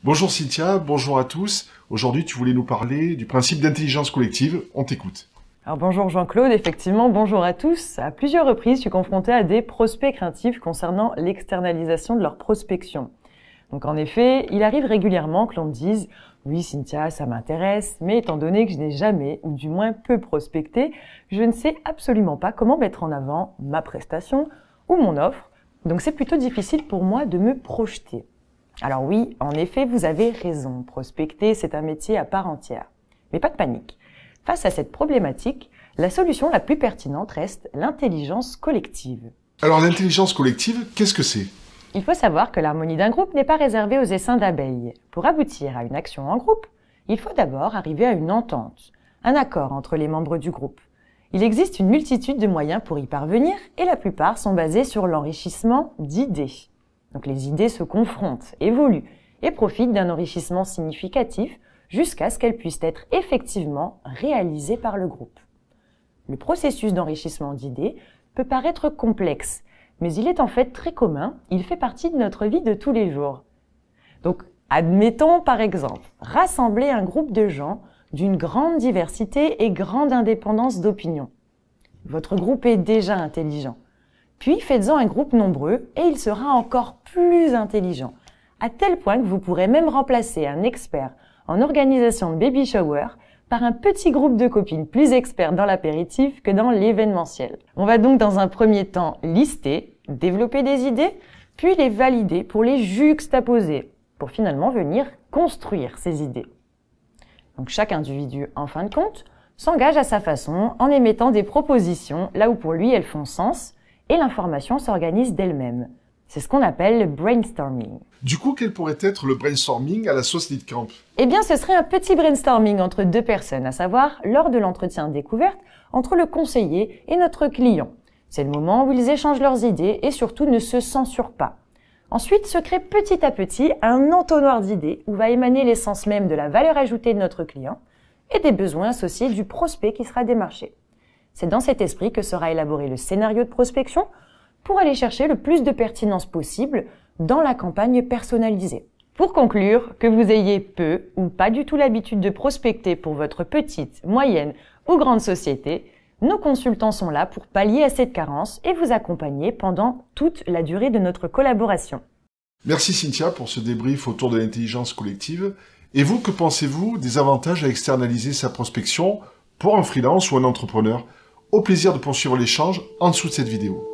Bonjour Cynthia, bonjour à tous. Aujourd'hui, tu voulais nous parler du principe d'intelligence collective. On t'écoute. Alors bonjour Jean-Claude, effectivement, bonjour à tous. À plusieurs reprises, je suis confrontée à des prospects craintifs concernant l'externalisation de leur prospection. Donc en effet, il arrive régulièrement que l'on me dise « Oui Cynthia, ça m'intéresse, mais étant donné que je n'ai jamais, ou du moins peu prospecté, je ne sais absolument pas comment mettre en avant ma prestation ou mon offre, donc c'est plutôt difficile pour moi de me projeter. » Alors oui, en effet, vous avez raison, prospecter, c'est un métier à part entière. Mais pas de panique. Face à cette problématique, la solution la plus pertinente reste l'intelligence collective. Alors l'intelligence collective, qu'est-ce que c'est ? Il faut savoir que l'harmonie d'un groupe n'est pas réservée aux essaims d'abeilles. Pour aboutir à une action en groupe, il faut d'abord arriver à une entente, un accord entre les membres du groupe. Il existe une multitude de moyens pour y parvenir et la plupart sont basés sur l'enrichissement d'idées. Donc les idées se confrontent, évoluent et profitent d'un enrichissement significatif jusqu'à ce qu'elles puissent être effectivement réalisées par le groupe. Le processus d'enrichissement d'idées peut paraître complexe, mais il est en fait très commun, il fait partie de notre vie de tous les jours. Donc, admettons par exemple, rassembler un groupe de gens d'une grande diversité et grande indépendance d'opinion. Votre groupe est déjà intelligent. Puis faites-en un groupe nombreux et il sera encore plus intelligent, à tel point que vous pourrez même remplacer un expert en organisation de baby shower par un petit groupe de copines plus experts dans l'apéritif que dans l'événementiel. On va donc dans un premier temps lister, développer des idées, puis les valider pour les juxtaposer, pour finalement venir construire ces idées. Donc chaque individu, en fin de compte, s'engage à sa façon en émettant des propositions là où pour lui elles font sens et l'information s'organise d'elle-même. C'est ce qu'on appelle le brainstorming. Du coup, quel pourrait être le brainstorming à la sauce Leadcamp ? Eh bien, ce serait un petit brainstorming entre deux personnes, à savoir lors de l'entretien découverte entre le conseiller et notre client. C'est le moment où ils échangent leurs idées et surtout ne se censurent pas. Ensuite, se crée petit à petit un entonnoir d'idées où va émaner l'essence même de la valeur ajoutée de notre client et des besoins associés du prospect qui sera démarché. C'est dans cet esprit que sera élaboré le scénario de prospection pour aller chercher le plus de pertinence possible dans la campagne personnalisée. Pour conclure, que vous ayez peu ou pas du tout l'habitude de prospecter pour votre petite, moyenne ou grande société, nos consultants sont là pour pallier à cette carence et vous accompagner pendant toute la durée de notre collaboration. Merci Cynthia pour ce débrief autour de l'intelligence collective. Et vous, que pensez-vous des avantages à externaliser sa prospection pour un freelance ou un entrepreneur ? Au plaisir de poursuivre l'échange en dessous de cette vidéo.